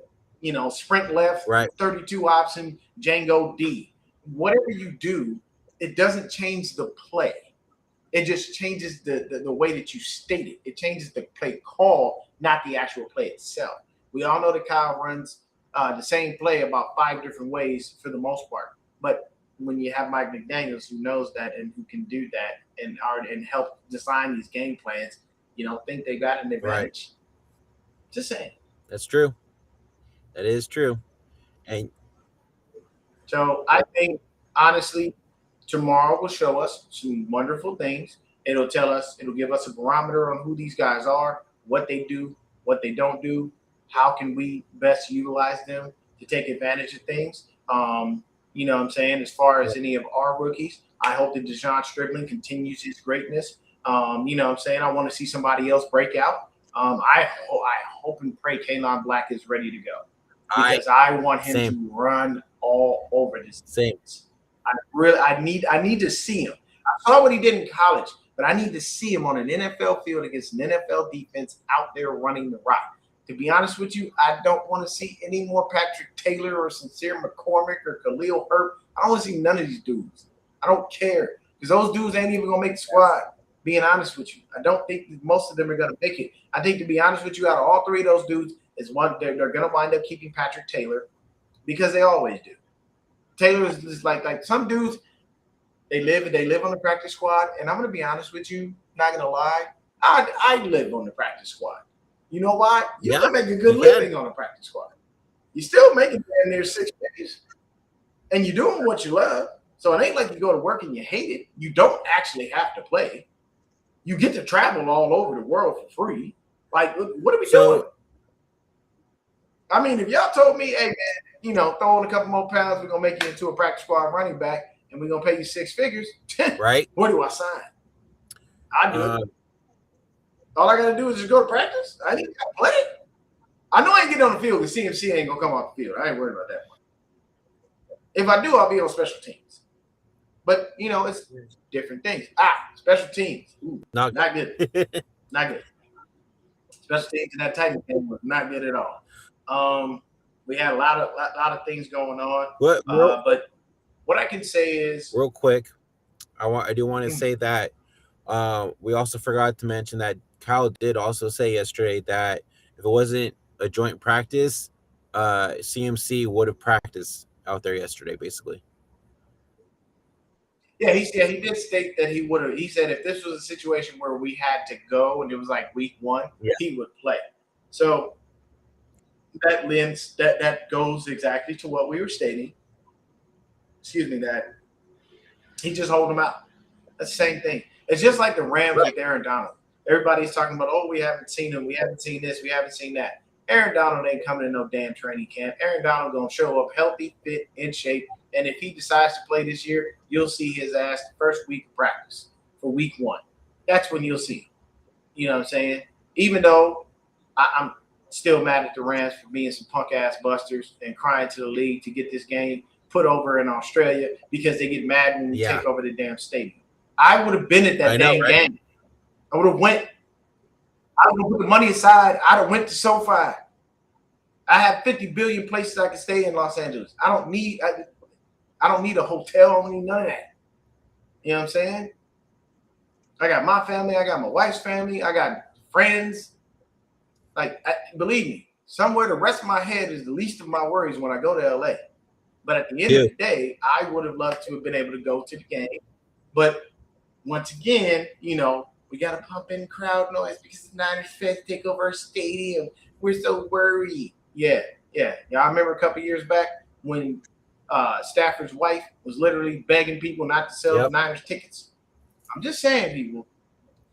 [SPEAKER 4] sprint left,
[SPEAKER 3] Right.
[SPEAKER 4] 32 option, Django D. Whatever you do, it doesn't change the play. It just changes the way that you state it. It changes the play call, not the actual play itself. We all know that Kyle runs the same play about 5 different ways for the most part. But when you have Mike McDaniels who knows that and who can do that and help design these game plans, think they got an advantage. Right. Just saying.
[SPEAKER 3] That's true. That is true. And
[SPEAKER 4] so I think, honestly, tomorrow will show us some wonderful things. It'll give us a barometer on who these guys are, what they do, what they don't do, how can we best utilize them to take advantage of things. You know what I'm saying? As far as any of our rookies, I hope that Deon Strickland continues his greatness. You know what I'm saying? I want to see somebody else break out. I hope and pray Kalon Black is ready to go because I want him to run all over this.
[SPEAKER 3] Same.
[SPEAKER 4] I need to see him. I saw what he did in college, but I need to see him on an NFL field against an NFL defense out there running the rock. To be honest with you, I don't want to see any more Patrick Taylor or Sincere McCormick or Khalil Herbst. I don't want to see none of these dudes. I don't care because those dudes ain't even going to make the squad, being honest with you. I don't think that most of them are going to make it. I think, to be honest with you, out of all 3 of those dudes, is one they're going to wind up keeping Patrick Taylor because they always do. Taylor is just like some dudes, they live on the practice squad. And I'm going to be honest with you, not going to lie, I live on the practice squad. You know why? You can make a good living on a practice squad. You're still making damn near 6 figures. And you're doing what you love. So it ain't like you go to work and you hate it. You don't actually have to play. You get to travel all over the world for free. Like, what are we doing? I mean, if y'all told me, hey, man, throw in a couple more pounds, we're going to make you into a practice squad running back, and we're going to pay you 6 figures,
[SPEAKER 3] right?
[SPEAKER 4] Where do I sign? I do it. All I got to do is just go to practice. I need to play. I know I ain't getting on the field because CMC ain't going to come off the field. I ain't worried about that one. If I do, I'll be on special teams. But, it's different things. Special teams. Ooh, not good. Not good. Special teams in that Titan game was not good at all. We had a lot of things going on. But what I can say is,
[SPEAKER 3] real quick, I do want to say that we also forgot to mention that Kyle did also say yesterday that if it wasn't a joint practice, CMC would have practiced out there yesterday, basically.
[SPEAKER 4] Yeah, he did state that he would have. He said if this was a situation where we had to go and it was like week 1, he would play. So that goes exactly to what we were stating. Excuse me, that he just hold them out. That's the same thing. It's just like the Rams with Aaron Donald. Everybody's talking about, we haven't seen him. We haven't seen this. We haven't seen that. Aaron Donald ain't coming to no damn training camp. Aaron Donald going to show up healthy, fit, in shape. And if he decides to play this year, you'll see his ass the first week of practice for week 1. That's when you'll see him. You know what I'm saying? Even though I'm still mad at the Rams for being some punk-ass busters and crying to the league to get this game put over in Australia because they get mad when we take over the damn stadium. I would have been at that game. I would have put the money aside. I'd have went to SoFi. I have 50 billion places I can stay in Los Angeles. I don't need a hotel. I don't need none of that. You know what I'm saying? I got my family. I got my wife's family. I got friends. Believe me, somewhere the rest of my head is the least of my worries when I go to LA. But at the end of the day, I would have loved to have been able to go to the game. But once again, we got to pump in crowd noise because the Niners fans take over our stadium. We're so worried. Yeah. I remember a couple years back when Stafford's wife was literally begging people not to sell the Niners tickets. I'm just saying, people,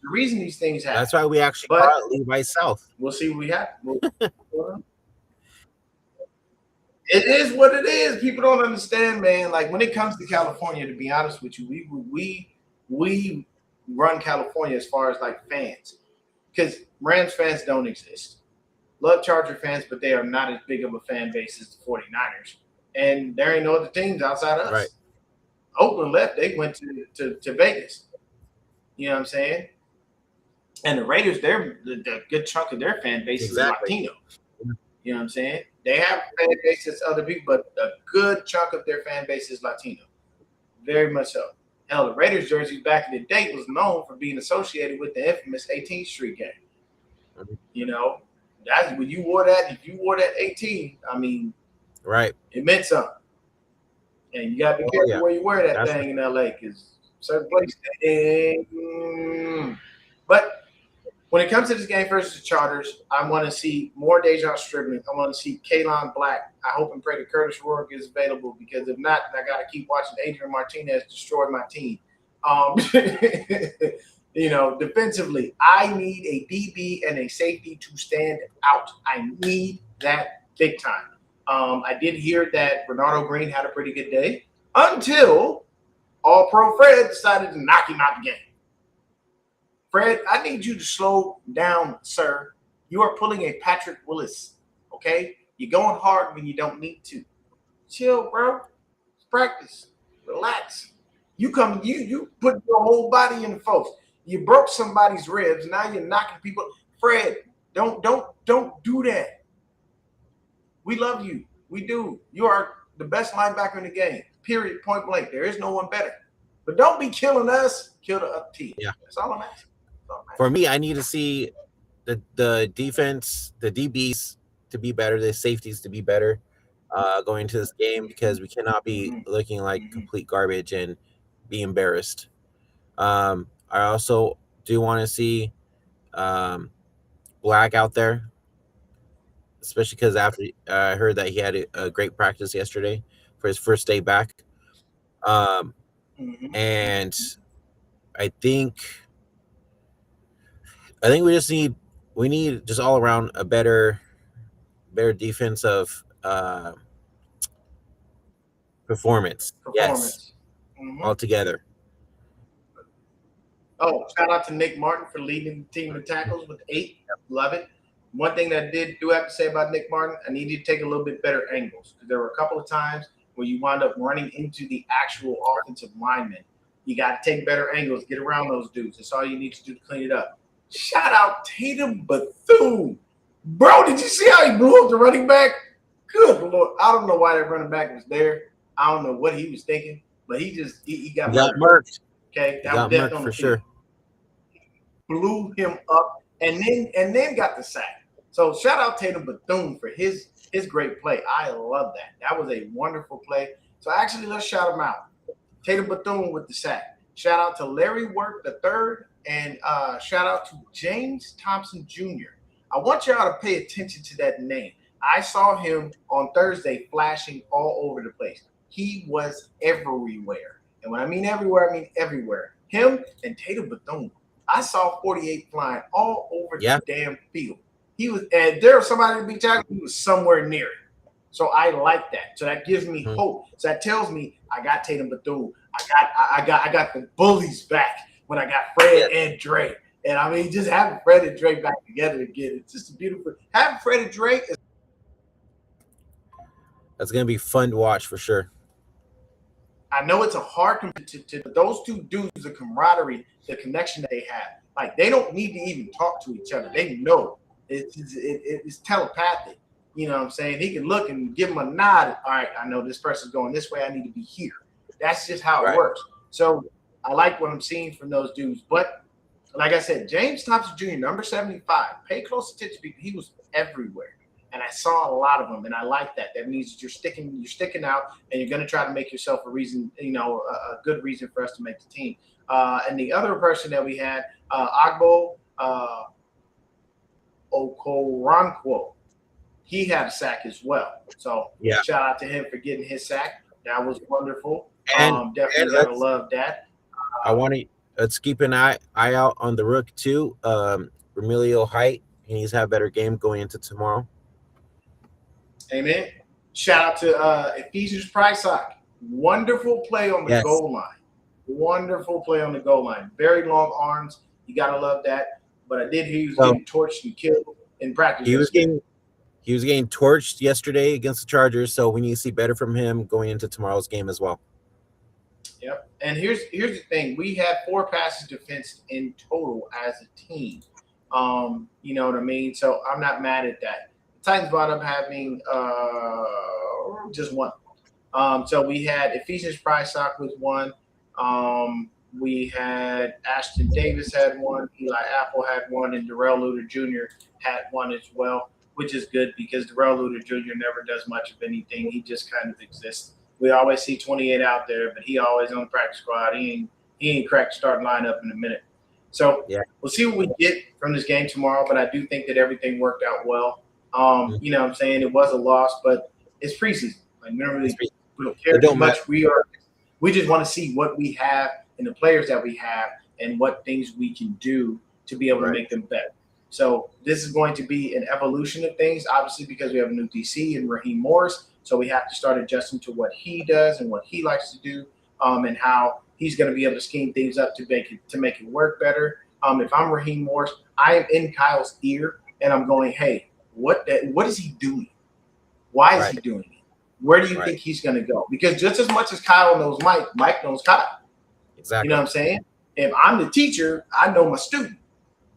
[SPEAKER 4] the reason these things happen.
[SPEAKER 3] That's why we actually call it Levi South.
[SPEAKER 4] We'll see what we have. It is what it is. People don't understand, man. Like when it comes to California, to be honest with you, we run California as far as like fans, because Rams fans don't exist. Love Charger fans, but they are not as big of a fan base as the 49ers. And there ain't no other teams outside us.
[SPEAKER 3] Right.
[SPEAKER 4] Oakland left, they went to Vegas. You know what I'm saying? And the Raiders, the good chunk of their fan base
[SPEAKER 3] Exactly.
[SPEAKER 4] is Latino. You know what I'm saying? They have fan bases other people, but a good chunk of their fan base is Latino. Very much so. Hell, the Raiders jersey back in the day was known for being associated with the infamous 18th Street game. You know, that's when you wore that. If you wore that 18, I mean,
[SPEAKER 3] Right.
[SPEAKER 4] it meant something. And you gotta be careful where you wear that thing in LA, because certain places. But when it comes to this game versus the Chargers, I want to see more Dejon Strickland. I want to see Kalon Black. I hope and pray that Curtis Rourke is available, because if not, I got to keep watching Adrian Martinez destroy my team. You know, defensively, I need a DB and a safety to stand out. I need that big time. I did hear that Bernardo Green had a pretty good day until All-Pro Fred decided to knock him out the game. Fred, I need you to slow down, sir. You are pulling a Patrick Willis, okay? You're going hard when you don't need to. Chill, bro. Practice. Relax. You put your whole body in the folks. You broke somebody's ribs. Now you're knocking people. Fred, don't do that. We love you. We do. You are the best linebacker in the game. Period. Point blank. There is no one better. But don't be killing us. Kill the other team.
[SPEAKER 3] Yeah.
[SPEAKER 4] That's all I'm asking.
[SPEAKER 3] For me, I need to see the defense, the DBs to be better, the safeties to be better going into this game, because we cannot be looking like complete garbage and be embarrassed. I also do want to see Black out there, especially because after I heard that he had a great practice yesterday for his first day back. And I think we need just all around a better defensive performance. Yes, altogether.
[SPEAKER 4] Oh, shout out to Nick Martin for leading the team in tackles with 8. Love it. One thing that I do have to say about Nick Martin, I need you to take a little bit better angles, because there were a couple of times where you wound up running into the actual offensive linemen. You got to take better angles, get around those dudes. That's all you need to do to clean it up. Shout out Tatum Bethune. Bro, did you see how he blew up the running back? Good Lord. I don't know why that running back was there. I don't know what he was thinking, but he got
[SPEAKER 3] murked.
[SPEAKER 4] Okay,
[SPEAKER 3] that was definitely for sure.
[SPEAKER 4] Blew him up and then got the sack. So shout out Tatum Bethune for his great play. I love that. That was a wonderful play. So actually, let's shout him out. Tatum Bethune with the sack. Shout out to Larry Work III, and shout out to James Thompson Jr. I want y'all to pay attention to that name. I saw him on Thursday flashing all over the place. He was everywhere. And when I mean everywhere, I mean everywhere. Him and Tatum Bethune. I saw 48 flying all over the damn field. He was, and there was somebody to be tackled. He was somewhere near it. So I like that. So that gives me hope. So that tells me I got Tatum Bethune. I got the bullies back when I got Fred and Dre. And I mean, just having Fred and Dre back together again, it's just a beautiful. Having Fred and Dre is.
[SPEAKER 3] That's gonna be fun to watch for sure.
[SPEAKER 4] I know it's a hard to those two dudes, the camaraderie, the connection that they have. Like, they don't need to even talk to each other. They know it's telepathic. You know what I'm saying? He can look and give them a nod. All right, I know this person's going this way. I need to be here. That's just how it works. So I like what I'm seeing from those dudes. But like I said, James Thompson Jr., number 75, pay close attention because he was everywhere. And I saw a lot of them, and I like that. That means that you're sticking out, and you're going to try to make yourself a reason, a good reason for us to make the team. And the other person that we had, Agbo Okoronkwo, he had a sack as well. So shout out to him for getting his sack. That was wonderful. Definitely got to love that.
[SPEAKER 3] Let's keep an eye out on the rook too. Remilio Height. He needs to have a better game going into tomorrow.
[SPEAKER 4] Amen. Shout out to Ephesians Pricesock. Wonderful play on the goal line. Wonderful play on the goal line. Very long arms. You gotta love that. But I did hear he was getting torched and killed in practice.
[SPEAKER 3] He was getting torched yesterday against the Chargers, so we need to see better from him going into tomorrow's game as well.
[SPEAKER 4] Yep. And here's the thing: we had 4 passes defensed in total as a team. You know what I mean? So I'm not mad at that. The Titans wound up having just one. So we had Ephesians Pricesock with one. We had Ashton Davis had one, Eli Apple had one, and Darrell Luter Jr. had one as well, which is good because Darrell Luter Jr. never does much of anything. He just kind of exists. We always see 28 out there, but he always on the practice squad. He ain't cracked the starting lineup in a minute. So we'll see what we get from this game tomorrow, but I do think that everything worked out well. You know what I'm saying? It was a loss, but it's preseason. Like, we don't care too much. We just want to see what we have and the players that we have and what things we can do to be able to make them better. So this is going to be an evolution of things, obviously, because we have a new DC and Raheem Morris. So we have to start adjusting to what he does and what he likes to do, and how he's going to be able to scheme things up to make it work better. If I'm Raheem Morris, I am in Kyle's ear and I'm going, hey, what is he doing? Why is he doing it? Where do you think he's going to go? Because just as much as Kyle knows Mike, Mike knows Kyle.
[SPEAKER 3] Exactly.
[SPEAKER 4] You know what I'm saying? If I'm the teacher, I know my student.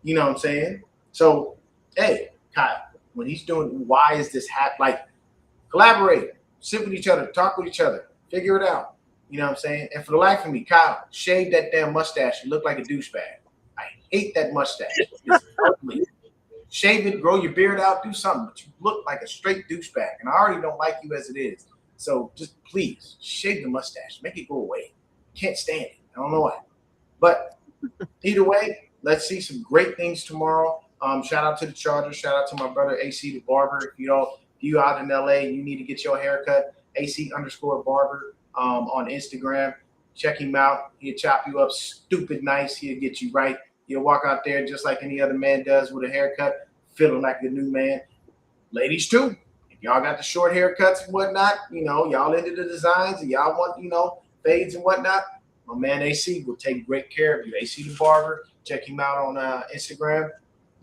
[SPEAKER 4] You know what I'm saying? So, hey, Kyle, when he's doing, why is this like, collaborate, sit with each other, talk with each other, figure it out. You know what I'm saying? And for the life of me, Kyle, shave that damn mustache. You look like a douchebag. I hate that mustache. It's ugly. Shave it, grow your beard out, do something, but you look like a straight douchebag. And I already don't like you as it is. So just please shave the mustache. Make it go away. Can't stand it. I don't know why. But either way, let's see some great things tomorrow. Shout out to the Chargers. Shout out to my brother AC the Barber. If you out in LA and you need to get your haircut, AC_Barber on Instagram. Check him out. He'll chop you up stupid nice. He'll get you right. He'll walk out there just like any other man does with a haircut, feeling like a new man. Ladies too. If y'all got the short haircuts and whatnot, y'all into the designs and y'all want, fades and whatnot, my man AC will take great care of you. AC the Barber. Check him out on Instagram.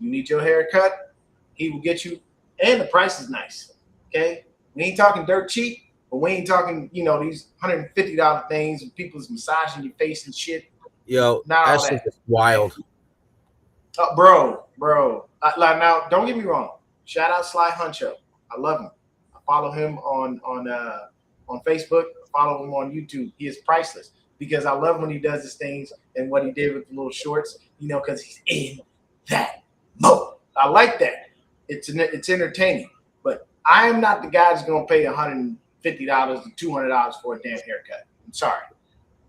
[SPEAKER 4] You need your haircut, he will get you. And the price is nice. Okay? We ain't talking dirt cheap, but we ain't talking, these $150 things and people's massaging your face and shit.
[SPEAKER 3] Yo, that's just wild.
[SPEAKER 4] Bro. Now, don't get me wrong. Shout out Sly Huncho. I love him. I follow him on Facebook. I follow him on YouTube. He is priceless because I love when he does his things and what he did with the little shorts, because he's in that mode. I like that. It's entertaining. But I am not the guy that's going to pay $150 to $200 for a damn haircut. I'm sorry.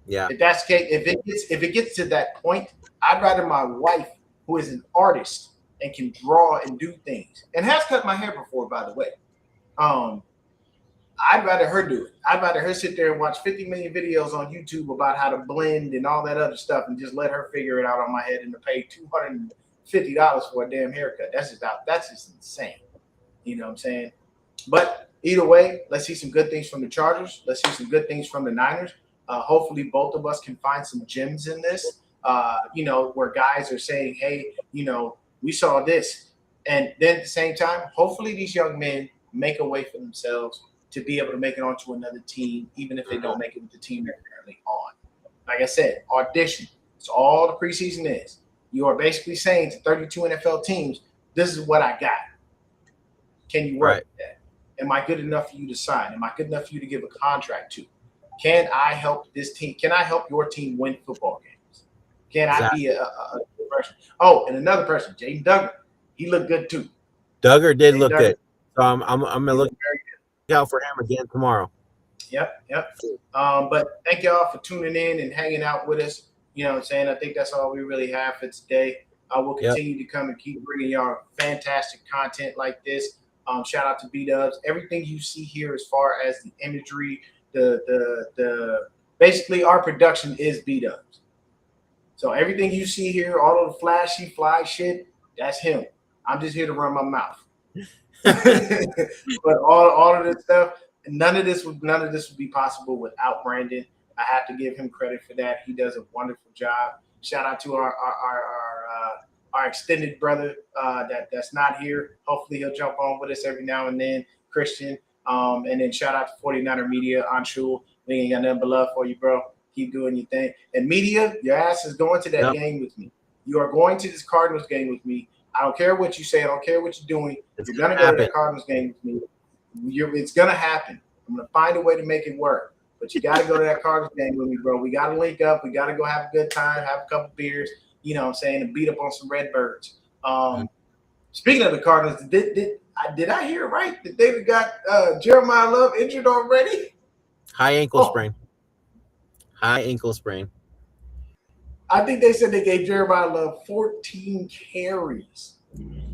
[SPEAKER 3] Yeah.
[SPEAKER 4] If that's the case, if it gets to that point, I'd rather my wife, who is an artist and can draw and do things, and has cut my hair before, by the way. I'd rather her do it. I'd rather her sit there and watch 50 million videos on YouTube about how to blend and all that other stuff, and just let her figure it out on my head and to pay $250 for a damn haircut. That's just insane. You know what I'm saying? But either way, let's see some good things from the Chargers. Let's see some good things from the Niners. Hopefully both of us can find some gems in this, where guys are saying, hey, we saw this. And then at the same time, hopefully these young men make a way for themselves to be able to make it onto another team, even if they don't make it with the team they're currently on. Like I said, audition. It's all the preseason is. You are basically saying to 32 NFL teams, this is what I got. Can you work with that? Am I good enough for you to sign? Am I good enough for you to give a contract to? Can I help this team? Can I help your team win football games? Can I be a good person? Oh, and another person, Jaden Duggar. He looked good too.
[SPEAKER 3] Duggar did look good. So I'm gonna look out for him again tomorrow.
[SPEAKER 4] Yep. But thank y'all for tuning in and hanging out with us. You know what I'm saying? I think that's all we really have for today. We'll continue to come and keep bringing y'all fantastic content like this. Shout out to B-Dubs. Everything you see here as far as the imagery, the basically our production is B-Dubs. So everything you see here, all of the flashy fly shit, that's him. I'm just here to run my mouth. But all of this stuff, none of this would be possible without Brandon. I have to give him credit for that. He does a wonderful job. Shout out to our extended brother that's not here. Hopefully he'll jump on with us every now and then, Christian. And then shout out to 49er Media, Anshul. We ain't got nothing but love for you, bro. Keep doing your thing. And Media, your ass is going to that game with me. You are going to this Cardinals game with me. I don't care what you say. I don't care what you're doing. You're going to go to that Cardinals game with me. It's going to happen. I'm going to find a way to make it work. But you got to go to that Cardinals game with me, bro. We got to link up. We got to go have a good time, have a couple beers, you know what I'm saying, and beat up on some Redbirds. Speaking of the Cardinals, did I hear it right that they got Jeremiah Love injured already?
[SPEAKER 3] High ankle sprain. High ankle sprain.
[SPEAKER 4] I think they said they gave Jeremiah Love 14 carries.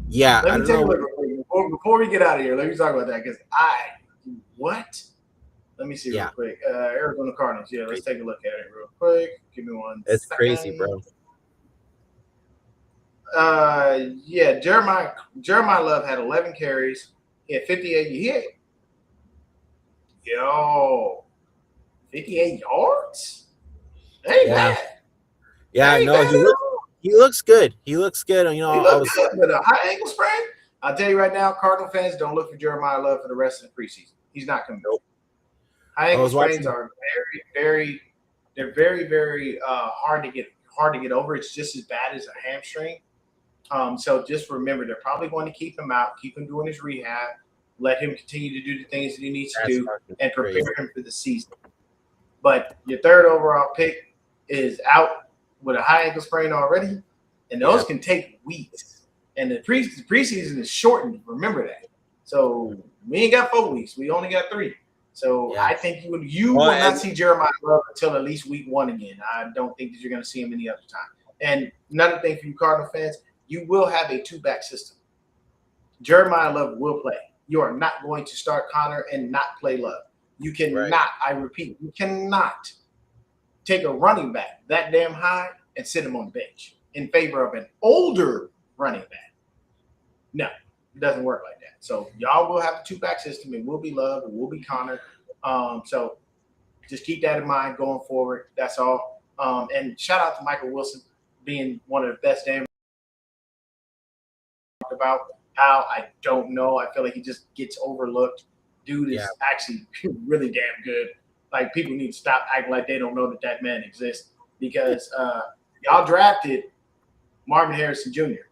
[SPEAKER 3] Yeah,
[SPEAKER 4] let me take a look real quick. Before we get out of here, let me talk about that because what? Let me see real quick. Arizona Cardinals. Yeah, let's take a look at it real quick. Give me one.
[SPEAKER 3] It's crazy, bro.
[SPEAKER 4] Yeah, Jeremiah Love had 11 carries. He had 58. He had 58 yards. Hey, man.
[SPEAKER 3] Yeah, no, he looks good. He looks good. You know,
[SPEAKER 4] good, but a high ankle sprain. I'll tell you right now, Cardinal fans, don't look for Jeremiah Love for the rest of the preseason. He's not coming. Nope. High ankle sprains are very, very hard to get over. It's just as bad as a hamstring. So just remember, they're probably going to keep him out, keep him doing his rehab, let him continue to do the things that he needs to do, and prepare him for the season. But your third overall pick is out with a high ankle sprain already, and those can take weeks. And the preseason is shortened. Remember that. So we ain't got 4 weeks. We only got 3. So I think you will not see Jeremiah Love until at least week 1 again. I don't think that you're going to see him any other time. And another thing for you Cardinal fans, you will have a 2-back system. Jeremiah Love will play. You are not going to start Connor and not play Love. You cannot, I repeat, you cannot take a running back that damn high and sit him on the bench in favor of an older running back. No, it doesn't work like that. So y'all will have a 2-back system. It will be Love. It will be Connor. So just keep that in mind going forward. That's all. And shout out to Michael Wilson being one of the best damn about how I don't know. I feel like he just gets overlooked. Dude is actually really damn good. Like people need to stop acting like they don't know that man exists because y'all drafted Marvin Harrison Jr.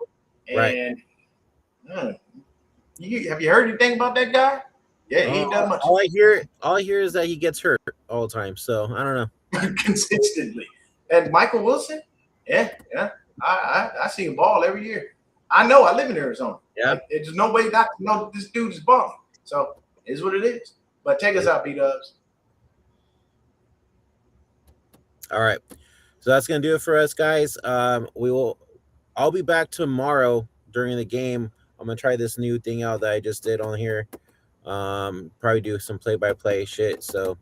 [SPEAKER 4] And have you heard anything about that guy? Yeah, he ain't done much.
[SPEAKER 3] All I hear is that he gets hurt all the time. So I don't know.
[SPEAKER 4] Consistently. And Michael Wilson, I see him ball every year. I know. I live in Arizona. Yeah, like, there's no way not to know this dude is balling. So it is what it is. But take us out, B-Dubs.
[SPEAKER 3] All right. So that's gonna do it for us, guys. I'll be back tomorrow during the game. I'm gonna try this new thing out that I just did on here. Probably do some play-by-play shit. So,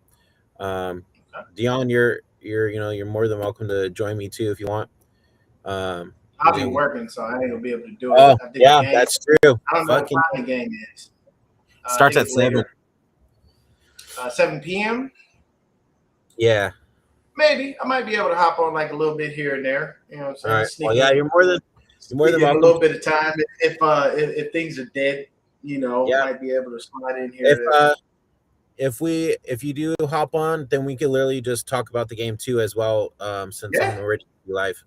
[SPEAKER 3] Deon, you're more than welcome to join me too if you want.
[SPEAKER 4] I'll be working, so I ain't gonna be able to do it.
[SPEAKER 3] Oh, yeah, that's true.
[SPEAKER 4] I don't know what time the game is.
[SPEAKER 3] Starts at 7.
[SPEAKER 4] 7 p.m.
[SPEAKER 3] Yeah.
[SPEAKER 4] Maybe I might be able to hop on like a little bit here and there. You know what I'm saying?
[SPEAKER 3] All right. Well, yeah, you're more than welcome.
[SPEAKER 4] A little bit of time if things are dead, might be able to slide in here.
[SPEAKER 3] If you do hop on, then we can literally just talk about the game too as well. Since I'm already live.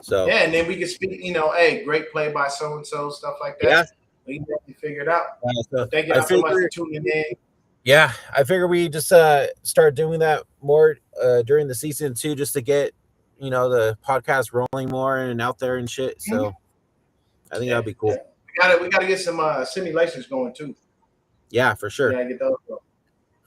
[SPEAKER 3] So
[SPEAKER 4] and then we can speak. Hey, great play by so and so, stuff like that. Yeah, we can figure it out. Thank you so much for tuning in.
[SPEAKER 3] Yeah, I figure we just start doing that more during the season too, just to get the podcast rolling more and out there and shit. So I think that'd be cool.
[SPEAKER 4] We gotta get some simulations going too.
[SPEAKER 3] Yeah, for sure.
[SPEAKER 4] Yeah, get those going.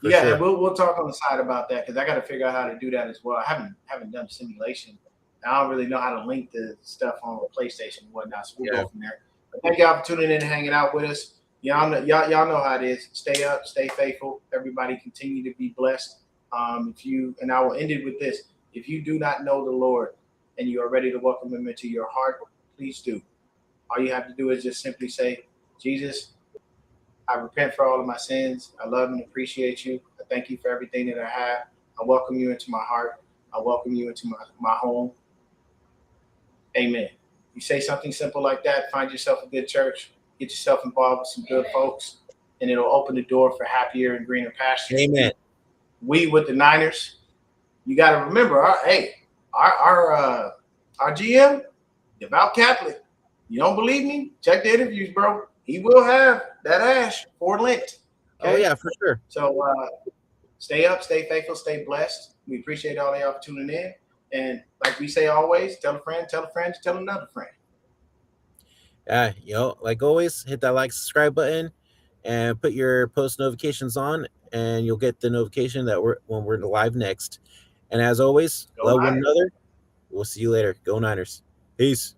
[SPEAKER 4] Sure. We'll talk on the side about that because I got to figure out how to do that as well. I haven't done simulation. I don't really know how to link the stuff on the PlayStation and whatnot. So we'll go from there. But thank y'all for tuning in and hanging out with us. Y'all know how it is. Stay up, stay faithful. Everybody continue to be blessed. I will end it with this. If you do not know the Lord and you are ready to welcome him into your heart, please do. All you have to do is just simply say, Jesus, I repent for all of my sins. I love and appreciate you. I thank you for everything that I have. I welcome you into my heart. I welcome you into my home. Amen. You say something simple like that, find yourself a good church, get yourself involved with some good folks, and it'll open the door for happier and greener pastures.
[SPEAKER 3] Amen.
[SPEAKER 4] We with the Niners, you got to remember, our GM, devout Catholic. You don't believe me? Check the interviews, bro. He will have that ash for Lent.
[SPEAKER 3] Okay? Oh yeah, for sure.
[SPEAKER 4] So stay up, stay faithful, stay blessed. We appreciate all of y'all for tuning in. And like we say always, tell a friend, tell another friend.
[SPEAKER 3] Like always, hit that like, subscribe button, and put your post notifications on, and you'll get the notification that when we're live next. And as always,
[SPEAKER 4] Go
[SPEAKER 3] love one
[SPEAKER 4] Niners.
[SPEAKER 3] another. We'll see you later. Go Niners. Peace.